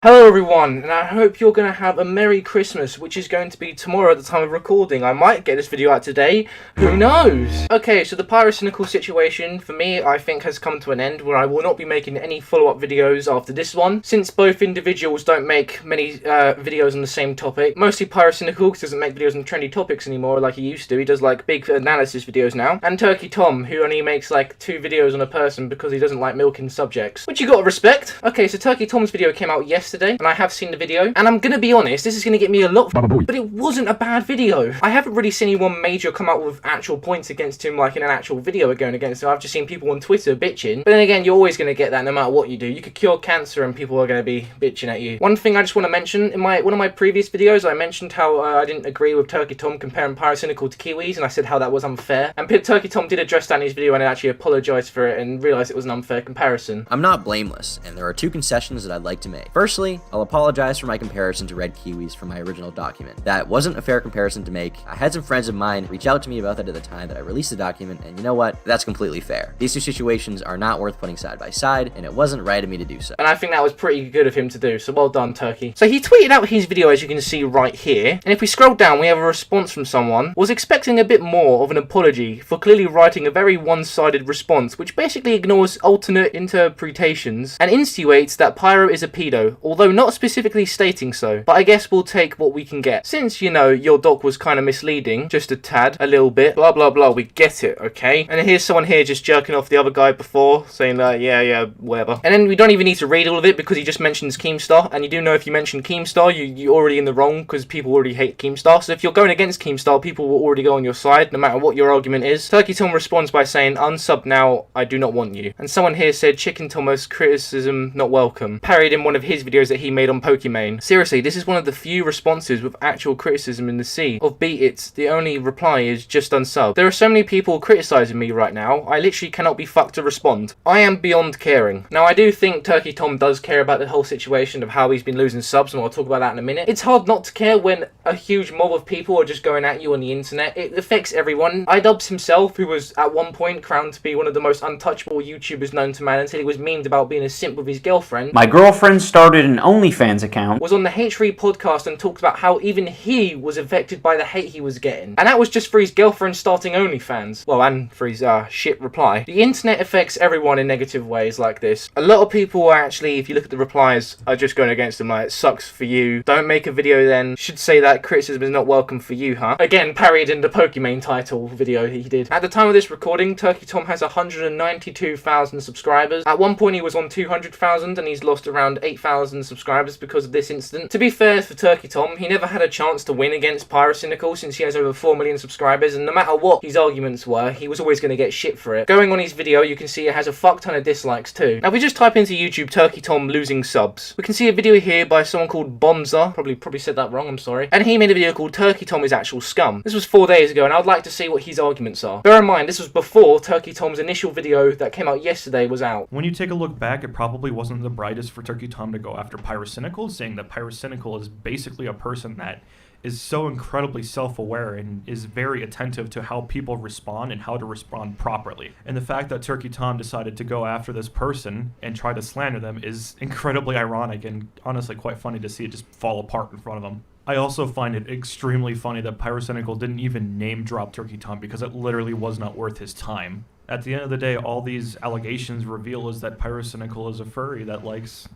Hello everyone, and I hope you're going to have a Merry Christmas, which is going to be tomorrow at the time of recording. I might get this video out today, who knows? Okay, so the Pyrocynical situation, for me, I think has come to an end, where I will not be making any follow-up videos after this one, since both individuals don't make many videos on the same topic. Mostly Pyrocynical doesn't make videos on trendy topics anymore like he used to. He does like big analysis videos now. And Turkey Tom, who only makes like 2 videos on a person because he doesn't like milking subjects, which you gotta respect. Okay, so Turkey Tom's video came out yesterday, and I have seen the video, and I'm gonna be honest, this is gonna get me a lot of but it wasn't a bad video. I haven't really seen anyone major come out with actual points against him, like in an actual video going against him. I've just seen people on Twitter bitching, but then again, you're always gonna get that no matter what you do. You could cure cancer and people are gonna be bitching at you. One thing I just want to mention, in one of my previous videos, I mentioned how I didn't agree with Turkey Tom comparing Pyrocynical to Kiwis, and I said how that was unfair, and Turkey Tom did address that in his video and actually apologized for it and realized it was an unfair comparison. I'm not blameless, and there are 2 concessions that I'd like to make. Firstly, I'll apologize for my comparison to red kiwis from my original document. That wasn't a fair comparison to make. I had some friends of mine reach out to me about that at the time that I released the document, and you know what? That's completely fair. These 2 situations are not worth putting side by side, and it wasn't right of me to do so. And I think that was pretty good of him to do, so well done, Turkey. So he tweeted out his video, as you can see right here, and if we scroll down, we have a response from someone was expecting a bit more of an apology for clearly writing a very one-sided response, which basically ignores alternate interpretations and insinuates that Pyro is a pedo, although not specifically stating so, but I guess we'll take what we can get. Since, you know, your doc was kind of misleading, just a tad, a little bit, blah blah blah, we get it, okay? And here's someone here just jerking off the other guy before, saying that, yeah, whatever. And then we don't even need to read all of it because he just mentions Keemstar, and you do know if you mention Keemstar, you're already in the wrong because people already hate Keemstar. So if you're going against Keemstar, people will already go on your side, no matter what your argument is. Turkey Tom responds by saying, unsub now, I do not want you. And someone here said, Chicken Thomas, criticism not welcome. Parried in one of his videos that he made on Pokemon. Seriously, this is one of the few responses with actual criticism in the sea. Of beat it, the only reply is just unsub. There are so many people criticizing me right now, I literally cannot be fucked to respond. I am beyond caring. Now, I do think Turkey Tom does care about the whole situation of how he's been losing subs, and I'll talk about that in a minute. It's hard not to care when a huge mob of people are just going at you on the internet. It affects everyone. iDubbbz himself, who was at one point crowned to be one of the most untouchable YouTubers known to man until he was memed about being a simp with his girlfriend. My girlfriend started an OnlyFans account. Was on the H3 podcast and talked about how even he was affected by the hate he was getting. And that was just for his girlfriend starting OnlyFans. Well, and for his shit reply. The internet affects everyone in negative ways like this. A lot of people actually, if you look at the replies, are just going against them like, it sucks for you. Don't make a video then. Should say that criticism is not welcome for you, huh? Again, parried in the Pokemon title video he did. At the time of this recording, Turkey Tom has 192,000 subscribers. At one point he was on 200,000 and he's lost around 8,000 subscribers because of this incident. To be fair for Turkey Tom, he never had a chance to win against Pyrocynical since he has over 4 million subscribers, and no matter what his arguments were, he was always going to get shit for it. Going on his video, you can see it has a fuck ton of dislikes too. Now if we just type into YouTube Turkey Tom losing subs, we can see a video here by someone called Bonza, probably said that wrong, I'm sorry, and he made a video called Turkey Tom is actual scum. This was 4 days ago, and I'd like to see what his arguments are. Bear in mind, this was before Turkey Tom's initial video that came out yesterday was out. When you take a look back, it probably wasn't the brightest for Turkey Tom to go after Pyrocynical, saying that Pyrocynical is basically a person that is so incredibly self-aware and is very attentive to how people respond and how to respond properly. And the fact that Turkey Tom decided to go after this person and try to slander them is incredibly ironic and honestly quite funny to see it just fall apart in front of him. I also find it extremely funny that Pyrocynical didn't even name drop Turkey Tom because it literally was not worth his time. At the end of the day, all these allegations reveal is that Pyrocynical is a furry that likes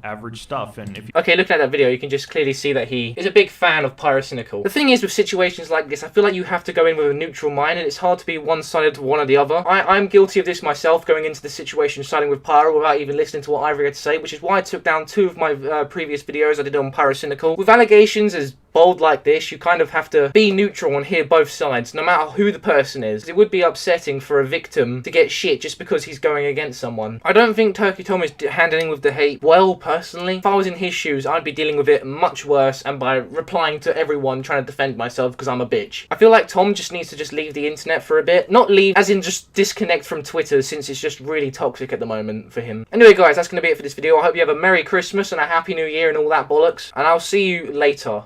average stuff. And if okay, looking at that video, you can just clearly see that he is a big fan of Pyrocynical. The thing is, with situations like this, I feel like you have to go in with a neutral mind, and it's hard to be one-sided to one or the other. I'm guilty of this myself, going into the situation siding with Pyro without even listening to what Ivory had to say, which is why I took down 2 of my previous videos I did on Pyrocynical. With allegations as bold like this, you kind of have to be neutral and hear both sides, no matter who the person is. It would be upsetting for a victim to get shit just because he's going against someone. I don't think Turkey Tom is handling with the hate well, personally. If I was in his shoes, I'd be dealing with it much worse and by replying to everyone trying to defend myself because I'm a bitch. I feel like Tom just needs to just leave the internet for a bit. Not leave as in just disconnect from Twitter, since it's just really toxic at the moment for him. Anyway guys, that's going to be it for this video. I hope you have a Merry Christmas and a Happy New Year and all that bollocks, and I'll see you later.